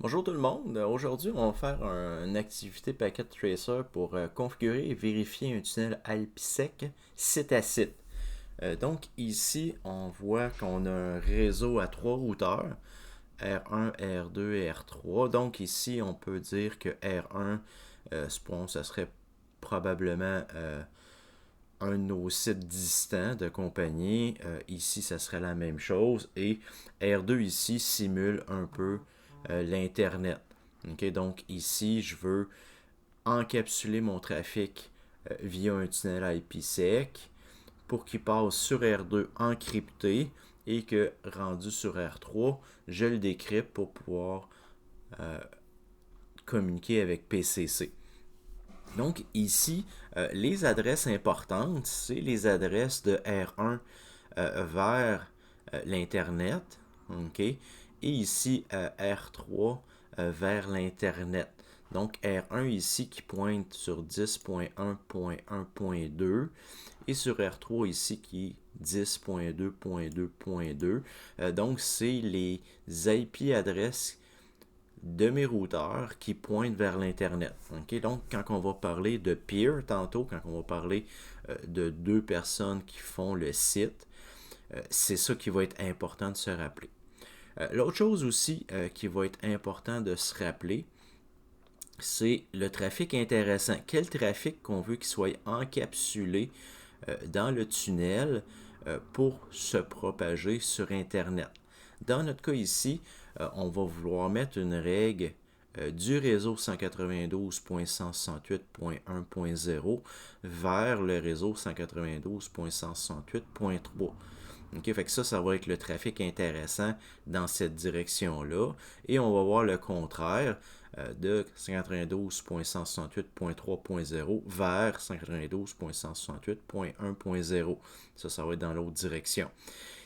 Bonjour tout le monde. Aujourd'hui, on va faire une activité Packet Tracer pour configurer et vérifier un tunnel IPsec site à site. Donc ici, on voit qu'on a un réseau à trois routeurs, R1, R2 et R3. Donc ici, on peut dire que R1, ça serait probablement un de nos sites distants de compagnie. Ici, ça serait la même chose. Et R2 ici simule un peu l'Internet. Okay, donc ici, je veux encapsuler mon trafic via un tunnel IPsec pour qu'il passe sur R2 encrypté et que rendu sur R3, je le décrypte pour pouvoir communiquer avec PCC. Donc ici, les adresses importantes, c'est les adresses de R1 vers l'Internet. OK? Et ici, R3 vers l'Internet. Donc R1 ici qui pointe sur 10.1.1.2 et sur R3 ici qui est 10.2.2.2. Donc c'est les IP adresses de mes routeurs qui pointent vers l'Internet. Okay? Donc, quand on va parler de peer tantôt, quand on va parler de deux personnes qui font le site, c'est ça qui va être important de se rappeler. L'autre chose aussi qui va être important de se rappeler, c'est le trafic intéressant. Quel trafic qu'on veut qu'il soit encapsulé dans le tunnel pour se propager sur Internet. Dans notre cas ici, on va vouloir mettre une règle du réseau 192.168.1.0 vers le réseau 192.168.3. Okay, fait que ça va être le trafic intéressant dans cette direction-là. Et on va voir le contraire de 192.168.3.0 vers 192.168.1.0. Ça va être dans l'autre direction.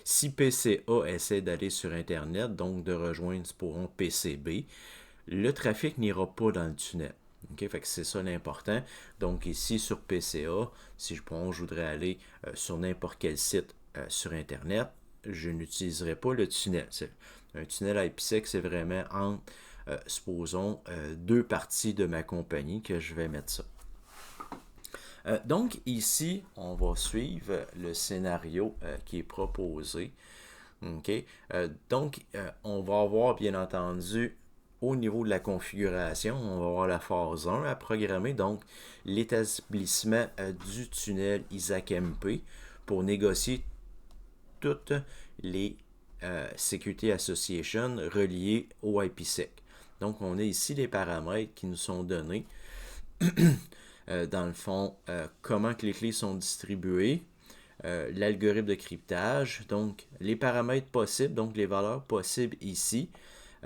Si PCA essaie d'aller sur Internet, donc de rejoindre pour PCB, le trafic n'ira pas dans le tunnel. Okay, fait que c'est ça l'important. Donc ici sur PCA, si je voudrais aller sur n'importe quel site sur Internet, je n'utiliserai pas le tunnel. Un tunnel IPsec, c'est vraiment entre, supposons, deux parties de ma compagnie que je vais mettre ça. Donc ici, on va suivre le scénario qui est proposé. Okay? On va avoir bien entendu au niveau de la configuration, on va avoir la phase 1 à programmer, donc l'établissement du tunnel ISAC-MP pour négocier toutes les Security Association reliées au IPsec. Donc, on a ici les paramètres qui nous sont donnés. Dans le fond, comment que les clés sont distribuées, l'algorithme de cryptage, donc les paramètres possibles, donc les valeurs possibles ici.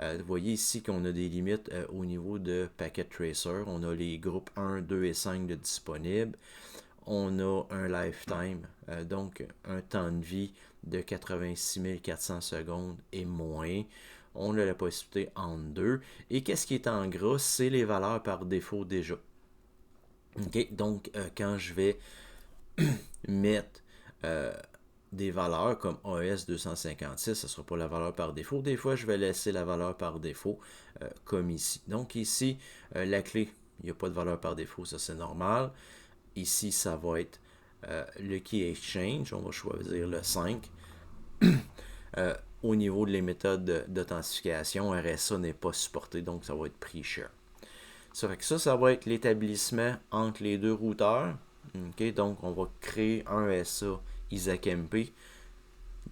Vous voyez ici qu'on a des limites au niveau de Packet Tracer. On a les groupes 1, 2 et 5 de disponibles. On a un lifetime, donc un temps de vie de 86 400 secondes et moins. On a la possibilité en deux. Et qu'est-ce qui est en gras? C'est les valeurs par défaut déjà. Okay? Donc, quand je vais mettre des valeurs comme AES 256, ce ne sera pas la valeur par défaut. Des fois, je vais laisser la valeur par défaut comme ici. Donc ici, la clé, il n'y a pas de valeur par défaut, ça c'est normal. Ici, ça va être le Key Exchange, on va choisir le 5. Au niveau des méthodes d'authentification, RSA n'est pas supporté, donc ça va être pre-share. Ça fait que ça va être l'établissement entre les deux routeurs. Okay, donc, on va créer un SA ISAC-MP,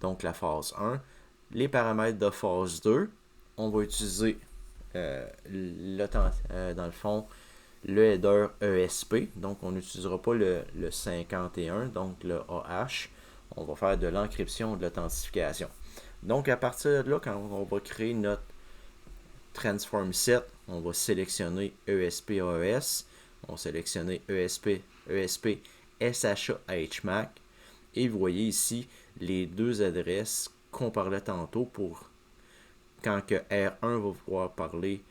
donc la phase 1. Les paramètres de phase 2, on va utiliser dans le fond le header ESP. Donc, on n'utilisera pas le 51, donc le AH. On va faire de l'encryption de l'authentification. Donc, à partir de là, quand on va créer notre transform set, on va sélectionner ESP AES. On va sélectionner ESP SHA HMAC. Et vous voyez ici les deux adresses qu'on parlait tantôt pour quand que R1 va pouvoir parler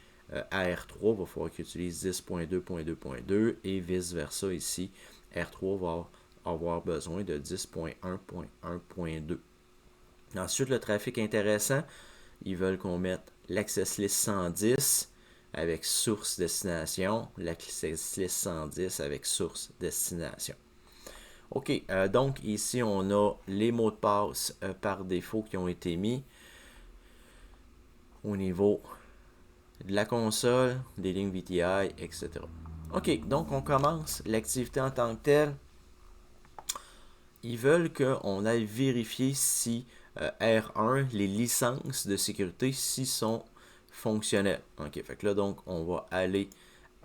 à R3, il va falloir qu'il utilise 10.2.2.2 et vice versa ici. R3 va avoir besoin de 10.1.1.2. Ensuite, le trafic intéressant, ils veulent qu'on mette l'access list 110 avec source destination, l'access list 110 avec source destination. OK, donc ici on a les mots de passe par défaut qui ont été mis au niveau de la console, des lignes VTI, etc. OK, donc on commence l'activité en tant que telle. Ils veulent qu'on aille vérifier si R1, les licences de sécurité, si sont fonctionnelles. OK, fait que là, donc, on va aller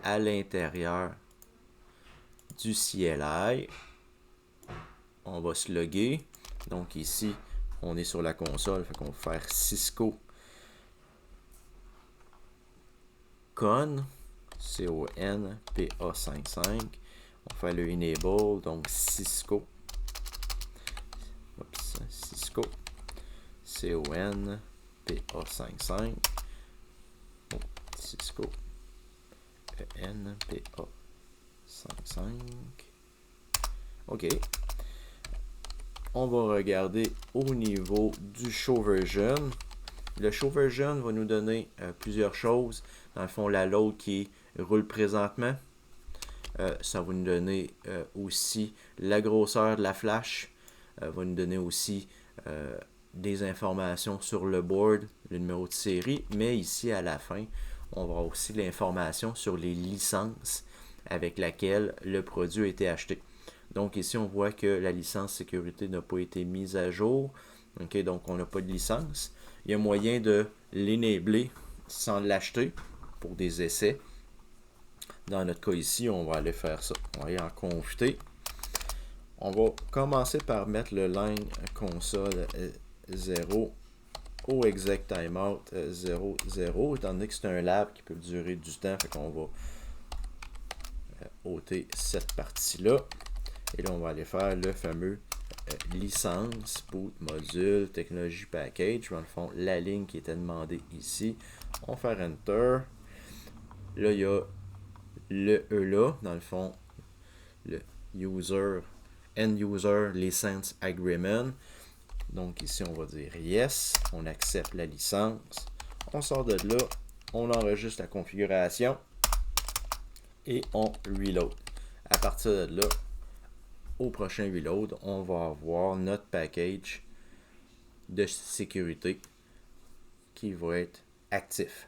à l'intérieur du CLI. On va se loguer. Donc ici, on est sur la console, fait qu'on va faire Cisco Con, C-O-N, P-A-5-5. On fait le enable, donc Cisco. Cisco, C-O-N, P-A-5-5. Oh, Cisco, E-N, P-A-5-5. OK. On va regarder au niveau du show version. Le show version va nous donner plusieurs choses. Dans le fond, la load qui roule présentement. Ça va nous donner aussi la grosseur de la flash. Va nous donner aussi des informations sur le board, le numéro de série. Mais ici, à la fin, on va avoir aussi l'information sur les licences avec laquelle le produit a été acheté. Donc ici, on voit que la licence sécurité n'a pas été mise à jour. Okay, donc on n'a pas de licence. Il y a moyen de l'enabler sans l'acheter pour des essais. Dans notre cas ici, on va aller faire ça. On va aller en confter. On va commencer par mettre le line console 0 au exec timeout 0, 0, étant donné que c'est un lab qui peut durer du temps, fait qu'on va ôter cette partie-là. Et là, on va aller faire le fameux licence, boot, module, technologie package. Dans le fond, la ligne qui était demandée ici. On va faire Enter. Là, il y a le E là, dans le fond, le user, end user license agreement. Donc ici, on va dire yes. On accepte la licence. On sort de là. On enregistre la configuration. Et on reload. À partir de là, au prochain reload, on va avoir notre package de sécurité qui va être actif.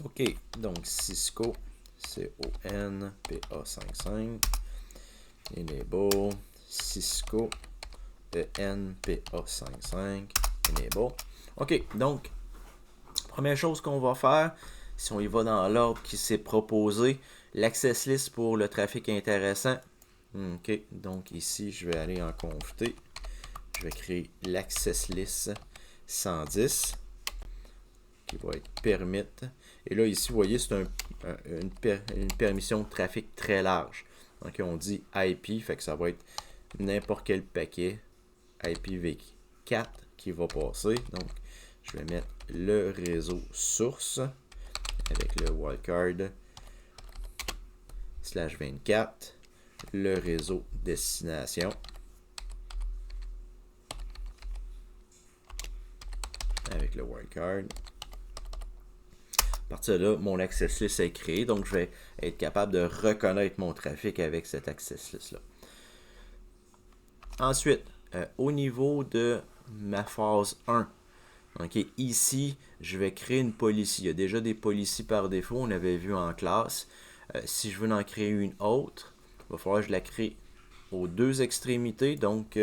OK, donc Cisco, C-O-N, P-A-5-5, enable, Cisco, E-N, P-A-5-5, enable. OK, donc, première chose qu'on va faire, si on y va dans l'ordre qui s'est proposé, l'access list pour le trafic intéressant. OK, donc ici, je vais aller en confter. Je vais créer l'access list 110 qui va être permit. Et là, ici, vous voyez, c'est une permission de trafic très large. Donc, on dit IP, fait que ça va être n'importe quel paquet IPv4 qui va passer. Donc, je vais mettre le réseau source avec le wildcard /24, le réseau destination avec le wildcard. À partir de là, mon access list est créé, donc je vais être capable de reconnaître mon trafic avec cet access list là. Ensuite, au niveau de ma phase 1, okay, ici, je vais créer une policy. Il y a déjà des policies par défaut, on avait vu en classe. Si je veux en créer une autre, il va falloir que je la crée aux deux extrémités. Donc,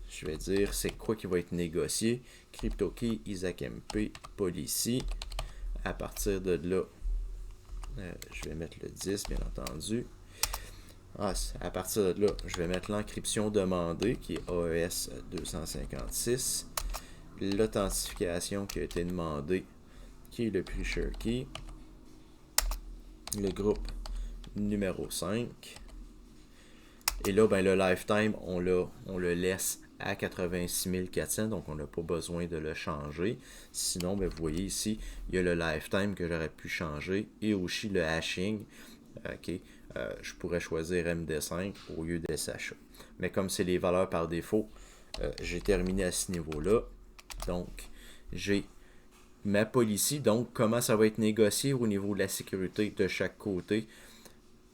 je vais dire c'est quoi qui va être négocié. CryptoKey, ISACMP, policy. À partir de là, je vais mettre le 10, bien entendu. À partir de là, je vais mettre l'encryption demandée, qui est AES 256. L'authentification qui a été demandée, qui est le pre-share key. Le groupe numéro 5. Et là, ben, le lifetime, on le laisse à 86 400, donc on n'a pas besoin de le changer. Sinon, ben, vous voyez ici, il y a le lifetime que j'aurais pu changer et aussi le hashing. Okay. Je pourrais choisir MD5 au lieu de SHA. Mais comme c'est les valeurs par défaut, j'ai terminé à ce niveau-là. Donc, j'ai ma policy. Donc, comment ça va être négocié au niveau de la sécurité de chaque côté.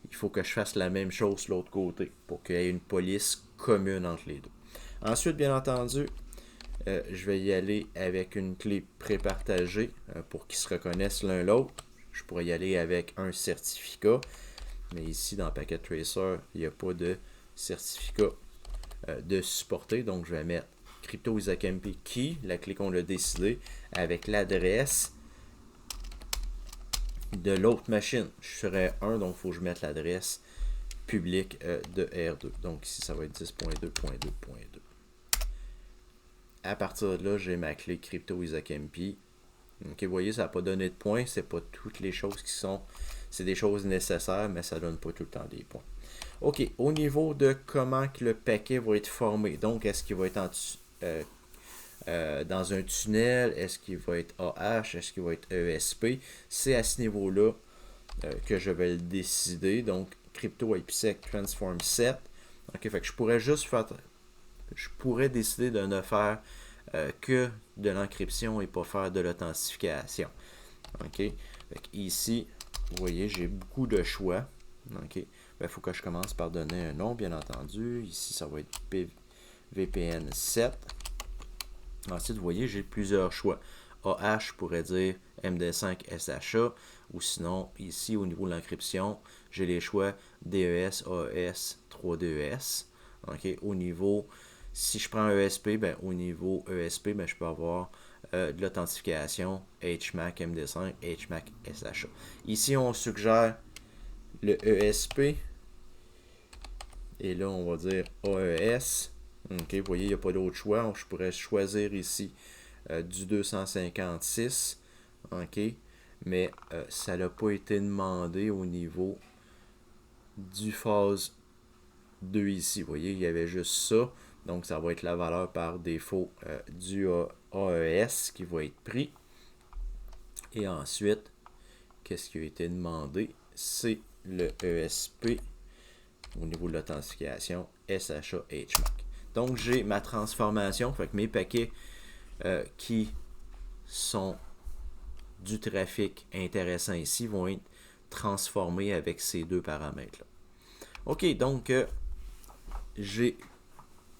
Il faut que je fasse la même chose de l'autre côté pour qu'il y ait une police commune entre les deux. Ensuite, bien entendu, je vais y aller avec une clé prépartagée pour qu'ils se reconnaissent l'un l'autre. Je pourrais y aller avec un certificat, mais ici dans Packet Tracer, il n'y a pas de certificat de supporter. Donc, je vais mettre Crypto IsaacMP Key, la clé qu'on a décidé, avec l'adresse de l'autre machine. Je ferai 1, donc il faut que je mette l'adresse publique de R2. Donc ici, ça va être 10.2.2.2. À partir de là, j'ai ma clé Crypto IsaacMP. Ok, vous voyez, ça n'a pas donné de points. C'est pas toutes les choses qui sont... C'est des choses nécessaires, mais ça donne pas tout le temps des points. Ok, au niveau de comment que le paquet va être formé. Donc, est-ce qu'il va être dans un tunnel? Est-ce qu'il va être AH? Est-ce qu'il va être ESP? C'est à ce niveau-là que je vais le décider. Donc, Crypto IPsec Transform Set. Ok, fait que je pourrais juste faire... Je pourrais décider de ne faire que de l'encryption et pas faire de l'authentification. Ok, fait que ici, vous voyez, j'ai beaucoup de choix. Ok, il faut que je commence par donner un nom, bien entendu. Ici, ça va être VPN 7. Ensuite, vous voyez, j'ai plusieurs choix. AH, je pourrais dire MD5 SHA, ou sinon, ici, au niveau de l'encryption, j'ai les choix DES, AES, 3DES. Okay. Au niveau, si je prends un ESP, ben, au niveau ESP, ben, je peux avoir de l'authentification HMAC MD5, HMAC SHA. Ici, on suggère le ESP. Et là, on va dire AES. Ok, vous voyez, il n'y a pas d'autre choix. Je pourrais choisir ici du 256. Ok, mais ça n'a pas été demandé au niveau du phase 2 ici. Vous voyez, il y avait juste ça. Donc, ça va être la valeur par défaut du AES qui va être pris. Et ensuite, qu'est-ce qui a été demandé? C'est le ESP au niveau de l'authentification SHA HMAC. Donc, j'ai ma transformation. Fait que mes paquets qui sont du trafic intéressant ici vont être transformés avec ces deux paramètres-là. OK, donc, j'ai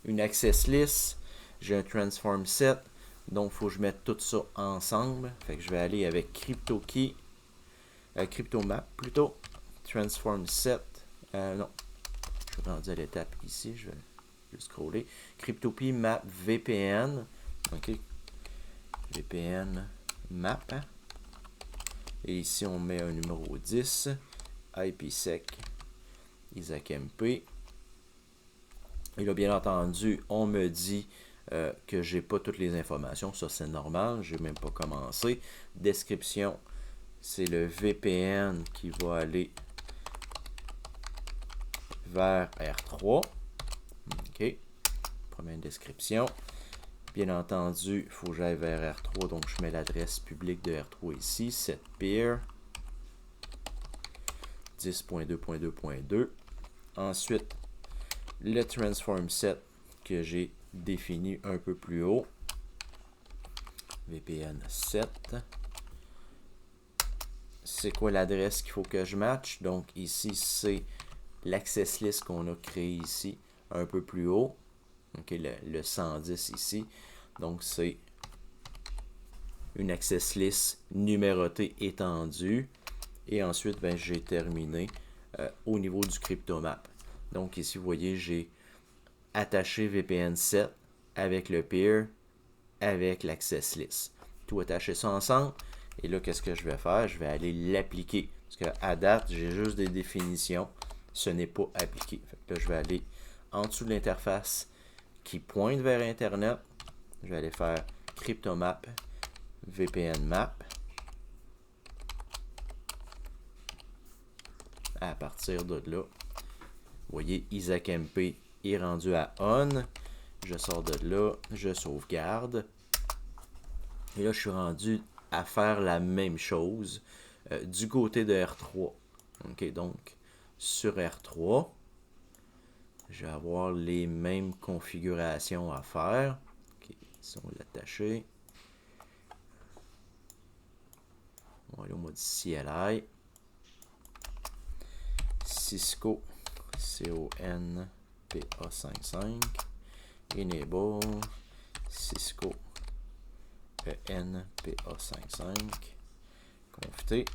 une access list, j'ai un transform set. Donc, il faut que je mette tout ça ensemble. Fait que je vais aller avec CryptoKey, CryptoMap plutôt, transform set. Non, je suis rendu à l'étape ici, je vais scroller. CryptoKey Map VPN. OK. VPN Map. Et ici, on met un numéro 10. IPsec IsaacMP. Et là, bien entendu, on me dit que j'ai pas toutes les informations. Ça, c'est normal. Je n'ai même pas commencé. Description, c'est le VPN qui va aller vers R3. OK. Première description. Bien entendu, il faut que j'aille vers R3. Donc, je mets l'adresse publique de R3 ici. Set peer. 10.2.2.2. Ensuite, le transform set que j'ai défini un peu plus haut. VPN 7. C'est quoi l'adresse qu'il faut que je matche? Donc, ici, c'est l'access list qu'on a créé ici, un peu plus haut. Okay, le 110 ici. Donc, c'est une access list numérotée étendue. Et ensuite, ben, j'ai terminé au niveau du CryptoMap. Donc, ici, vous voyez, j'ai attaché VPN 7 avec le peer, avec l'access list. Tout attaché ça ensemble. Et là, qu'est-ce que je vais faire? Je vais aller l'appliquer. Parce qu'à date, j'ai juste des définitions. Ce n'est pas appliqué. Fait que là, je vais aller en dessous de l'interface qui pointe vers Internet. Je vais aller faire CryptoMap, VPN Map. À partir de là, vous voyez, IsaacMP est rendu à On. Je sors de là, je sauvegarde. Et là, je suis rendu à faire la même chose du côté de R3. OK, donc, sur R3, je vais avoir les mêmes configurations à faire. Ok, ici on va l'attacher. On va aller au mode CLI. Cisco CONPA55 Enable Cisco ENPA55 Config.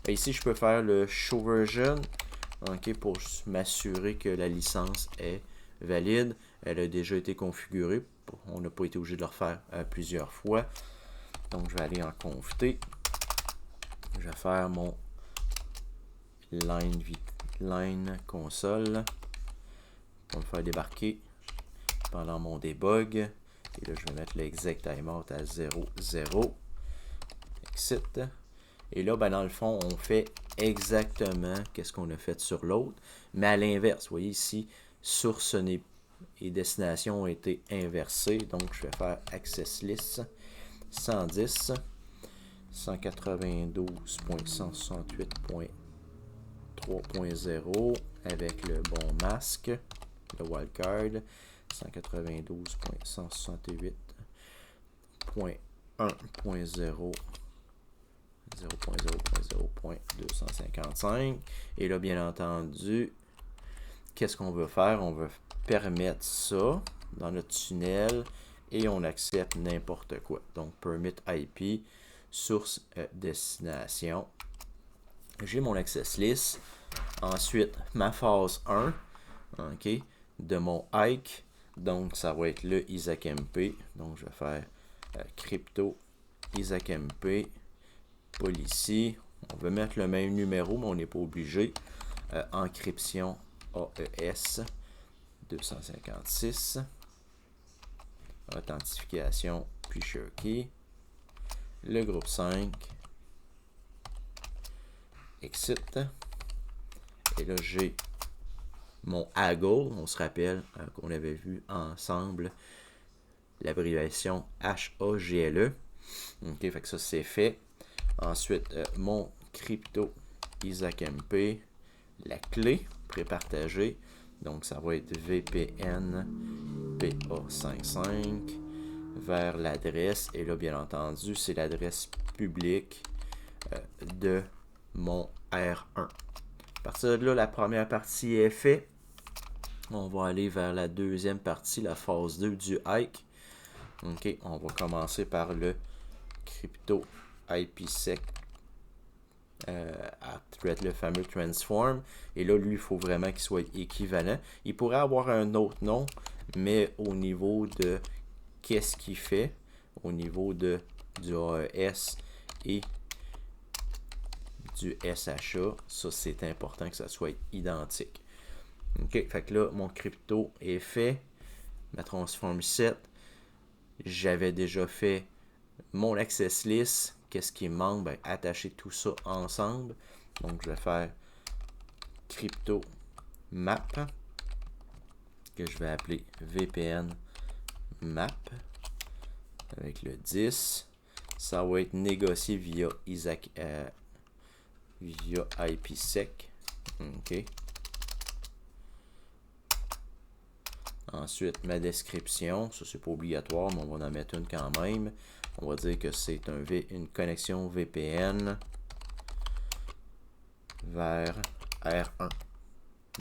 Ici, je peux faire le Show Version, okay, pour m'assurer que la licence est valide. Elle a déjà été configurée. On n'a pas été obligé de le refaire plusieurs fois. Donc, je vais aller en Config. Je vais faire mon line console pour me faire débarquer pendant mon debug. Et là, je vais mettre l'exec timeout à 0,0. Exit. Et là, ben, dans le fond, on fait exactement ce qu'on a fait sur l'autre, mais à l'inverse. Vous voyez ici, source et destination ont été inversées. Donc, je vais faire access list 110 192.168.3.0 avec le bon masque, le wildcard 192.168.1.0 0.0.0.255. Et là, bien entendu, qu'est-ce qu'on veut faire? On veut permettre ça dans notre tunnel et on accepte n'importe quoi. Donc, permit IP, source, destination. J'ai mon access list. Ensuite, ma phase 1, ok, de mon hike. Donc, ça va être le ISAC-MP. Donc, je vais faire crypto ISAC-MP. Policy. On veut mettre le même numéro, mais on n'est pas obligé. Encryption AES 256. Authentification puis ShareKey. Le groupe 5. Exit. Et là, j'ai mon HAGLE. On se rappelle qu'on avait vu ensemble l'abréviation HAGLE. Ok, fait que ça c'est fait. Ensuite, mon crypto ISAC-MP, la clé prépartagée. Donc, ça va être VPN PA55 vers l'adresse. Et là, bien entendu, c'est l'adresse publique de mon R1. À partir de là, la première partie est faite. On va aller vers la deuxième partie, la phase 2 du hike. Ok, on va commencer par le crypto IPsec le fameux transform. Et là, lui, il faut vraiment qu'il soit équivalent. Il pourrait avoir un autre nom, mais au niveau de qu'est-ce qu'il fait, au niveau du AES et du SHA, ça c'est important que ça soit identique. Ok, fait que là, mon crypto est fait. Ma transform set, j'avais déjà fait mon access list. Qu'est-ce qui me manque? Ben, attacher tout ça ensemble. Donc, je vais faire crypto map que je vais appeler VPN map avec le 10. Ça va être négocié via via IPsec. OK. Ensuite, ma description. Ça, c'est pas obligatoire, mais on va en mettre une quand même. On va dire que c'est une connexion VPN vers R1.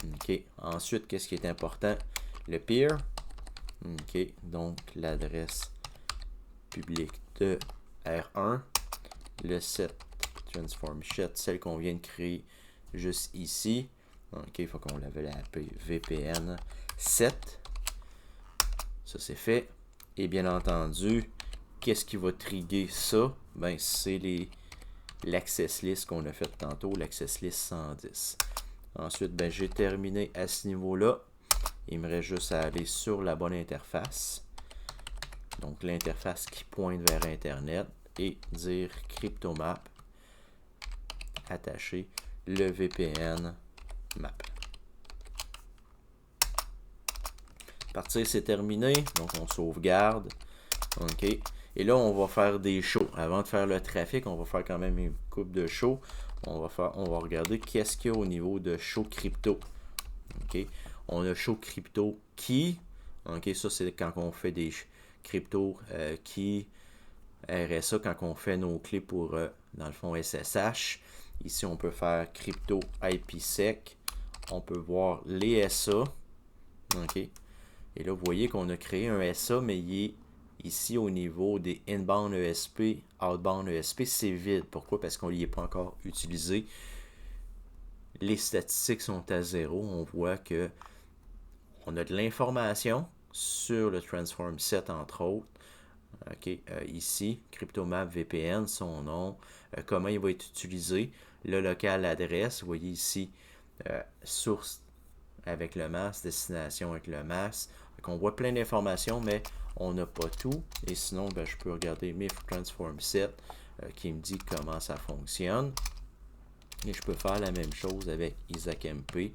OK. Ensuite, qu'est-ce qui est important? Le peer. OK. Donc, l'adresse publique de R1. Le set transform set, celle qu'on vient de créer juste ici. OK. Il faut qu'on l'avait appelé VPN 7. Ça, c'est fait. Et bien entendu, qu'est-ce qui va trigger ça? Ben, c'est l'access list qu'on a fait tantôt, l'access list 110. Ensuite, ben, j'ai terminé à ce niveau-là. Il me reste juste à aller sur la bonne interface. Donc, l'interface qui pointe vers Internet et dire CryptoMap, attacher le VPN map. Partir, c'est terminé. Donc, on sauvegarde. OK. Et là, on va faire des shows. Avant de faire le trafic, on va faire quand même une coupe de shows. On va regarder qu'est-ce qu'il y a au niveau de show crypto. OK. On a show crypto key. OK, ça c'est quand on fait des crypto key RSA, quand on fait nos clés pour, dans le fond, SSH. Ici, on peut faire crypto IPsec. On peut voir les SA. OK. Et là, vous voyez qu'on a créé un SA, mais il est ici au niveau des inbound ESP, outbound ESP, c'est vide. Pourquoi? Parce qu'on n'y est pas encore utilisé. Les statistiques sont à zéro. On voit que on a de l'information sur le Transform Set, entre autres. OK, ici, CryptoMap VPN, son nom, comment il va être utilisé, le local adresse, vous voyez ici, source avec le MAS, destination avec le MAS. On voit plein d'informations, mais on n'a pas tout. Et sinon, ben, je peux regarder mes Transform Set qui me dit comment ça fonctionne. Et je peux faire la même chose avec IsaacMP.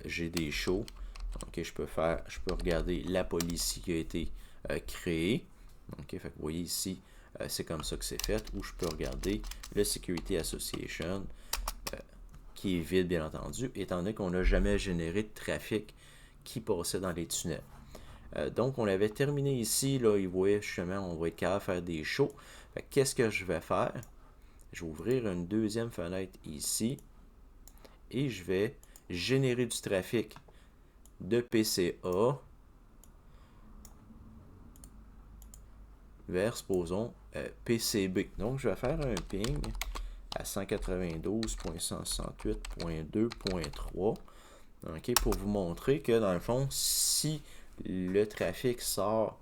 J'ai des shows. Ok, je peux regarder la policy qui a été créée. Ok, fait que vous voyez ici, c'est comme ça que c'est fait. Ou je peux regarder le Security Association, qui est vide bien entendu, étant donné qu'on n'a jamais généré de trafic qui passait dans les tunnels. Donc, on avait terminé ici. Là, il voyait justement, on va être capable de faire des shows. Qu'est-ce que je vais faire? Je vais ouvrir une deuxième fenêtre ici. Et je vais générer du trafic de PCA vers, supposons, PCB. Donc, je vais faire un ping à 192.168.2.3. OK, pour vous montrer que, dans le fond, si le trafic sort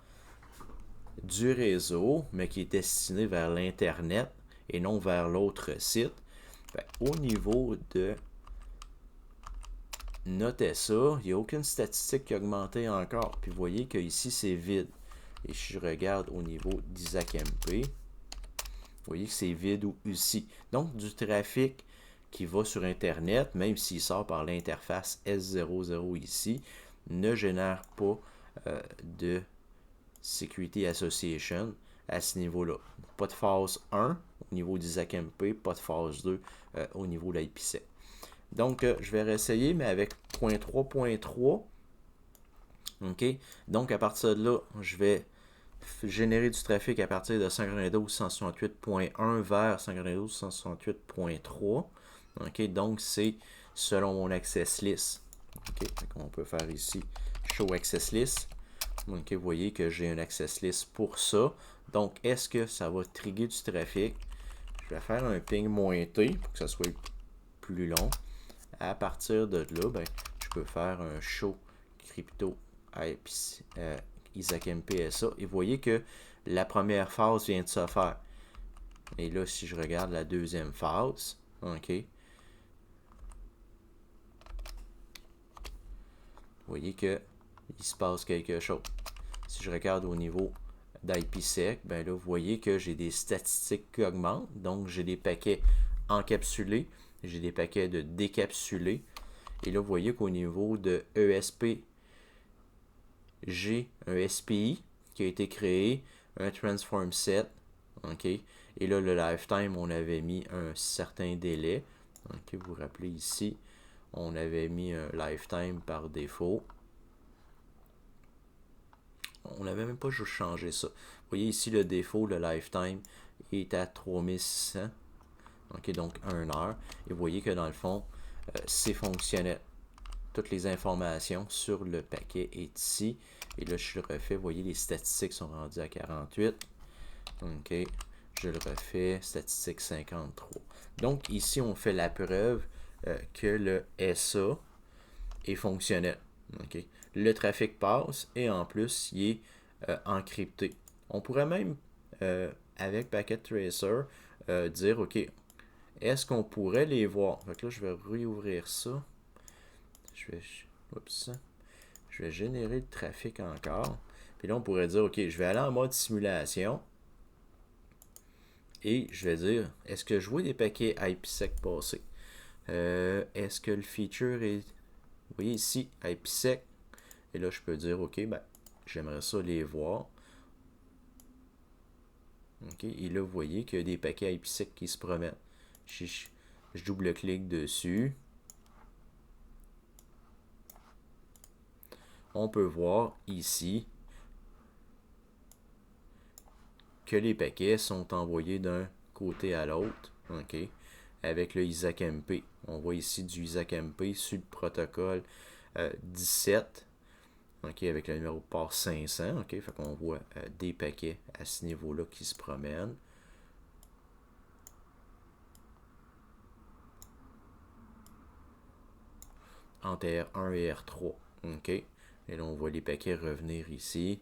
du réseau, mais qui est destiné vers l'Internet et non vers l'autre site, au niveau de notez ça, il n'y a aucune statistique qui a augmenté encore. Puis vous voyez que ici c'est vide. Et si je regarde au niveau d'IsaacMP, vous voyez que c'est vide ici. Donc du trafic qui va sur Internet, même s'il sort par l'interface S00 ici, ne génère pas de Security Association à ce niveau-là. Pas de phase 1 au niveau d'IsaacMP, pas de phase 2 au niveau de l'IPsec. Donc, je vais réessayer, mais avec 0.3.3. OK? Donc, à partir de là, je vais générer du trafic à partir de 192.168.1 vers 192.168.3. OK? Donc, c'est selon mon access list. OK? On peut faire ici Show Access List. OK? Vous voyez que j'ai un access list pour ça. Donc, est-ce que ça va trigger du trafic? Je vais faire un ping -T pour que ça soit plus long. À partir de là, ben, je peux faire un show crypto IsaacMP SA. Et vous voyez que la première phase vient de se faire. Et là, si je regarde la deuxième phase, OK. Vous voyez que il se passe quelque chose. Si je regarde au niveau d'IPsec, ben là, vous voyez que j'ai des statistiques qui augmentent. Donc, j'ai des paquets encapsulés. J'ai des paquets de décapsulés. Et là, vous voyez qu'au niveau de ESP, j'ai un SPI qui a été créé, un Transform Set. OK? Et là, le lifetime, on avait mis un certain délai. OK? Vous vous rappelez ici, on avait mis un lifetime par défaut. On n'avait même pas juste changé ça. Vous voyez ici, le défaut, le lifetime, est à 3600. OK, donc 1 heure. Et vous voyez que dans le fond, c'est fonctionnel. Toutes les informations sur le paquet est ici. Et là, je le refais. Vous voyez, les statistiques sont rendues à 48. OK, je le refais. Statistiques 53. Donc, ici, on fait la preuve que le SA est fonctionnel. OK. Le trafic passe et en plus, il est encrypté. On pourrait même, avec Packet Tracer, dire, OK, est-ce qu'on pourrait les voir? Donc là, je vais réouvrir ça. Je vais générer le trafic encore. Puis là, on pourrait dire, OK, je vais aller en mode simulation. Et je vais dire, est-ce que je vois des paquets IPsec passer? Est-ce que le feature est... Vous voyez ici, IPsec. Et là, je peux dire, OK, ben, j'aimerais ça les voir. OK, et là, vous voyez qu'il y a des paquets IPsec qui se promènent. Je double-clique dessus. on peut voir ici que les paquets sont envoyés d'un côté à l'autre, OK, avec le ISAC-MP. On voit ici du ISAC-MP sur le protocole 17, OK, avec le numéro de port 500, OK, fait qu'on voit des paquets à ce niveau-là qui se promènent. Entre R1 et R3, OK. Et là, on voit les paquets revenir ici.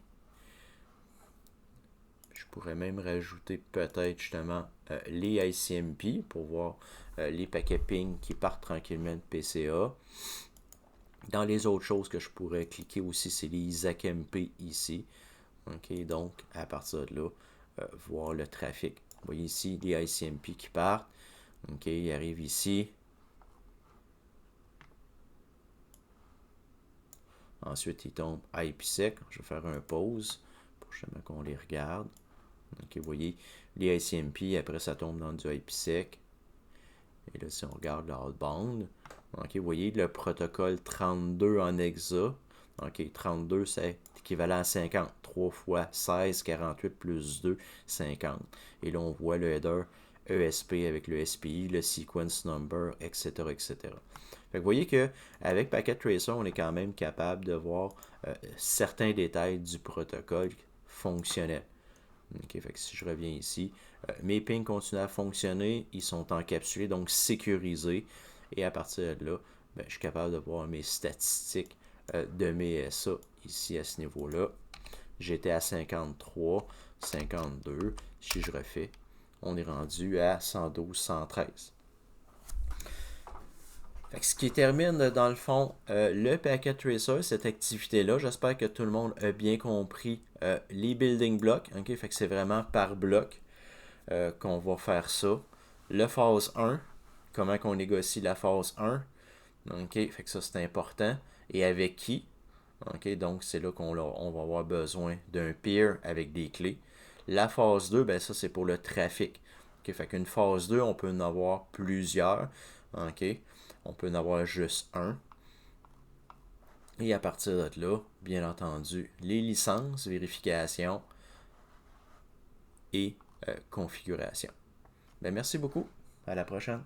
Je pourrais même rajouter peut-être justement les ICMP pour voir les paquets ping qui partent tranquillement de PCA. Dans les autres choses que je pourrais cliquer aussi, c'est les ISAC-MP ici. OK, donc à partir de là, voir le trafic. Vous voyez ici les ICMP qui partent. OK, ils arrivent ici. Ensuite, ils tombent IPsec. Je vais faire un pause pour justement qu'on les regarde. Donc, vous voyez, les ICMP, après, ça tombe dans du IPsec. Et là, si on regarde l'outbound, vous voyez le protocole 32 en hexa. 32, c'est équivalent à 50. 3 fois 16, 48 plus 2, 50. Et là, on voit le header ESP avec le SPI, le sequence number, etc., etc. Fait que vous voyez qu'avec Packet Tracer, on est quand même capable de voir certains détails du protocole fonctionnel. Okay, fait que si je reviens ici, mes pings continuent à fonctionner, ils sont encapsulés, donc sécurisés. Et à partir de là, je suis capable de voir mes statistiques de mes SA ici à ce niveau-là. J'étais à 53, 52. Si je refais, on est rendu à 112, 113. Fait que ce qui termine dans le fond le Packet Tracer, cette activité-là. J'espère que tout le monde a bien compris les building blocks. Okay? Fait que c'est vraiment par bloc qu'on va faire ça. Le phase 1, comment qu'on négocie la phase 1. OK, fait que ça c'est important. Et avec qui? OK, donc c'est là qu'on va avoir besoin d'un peer avec des clés. La phase 2, ben ça c'est pour le trafic. OK, fait qu'une phase 2, on peut en avoir plusieurs. OK, on peut en avoir juste un. Et à partir de là, bien entendu, les licences, vérification et configuration. Ben, merci beaucoup. À la prochaine.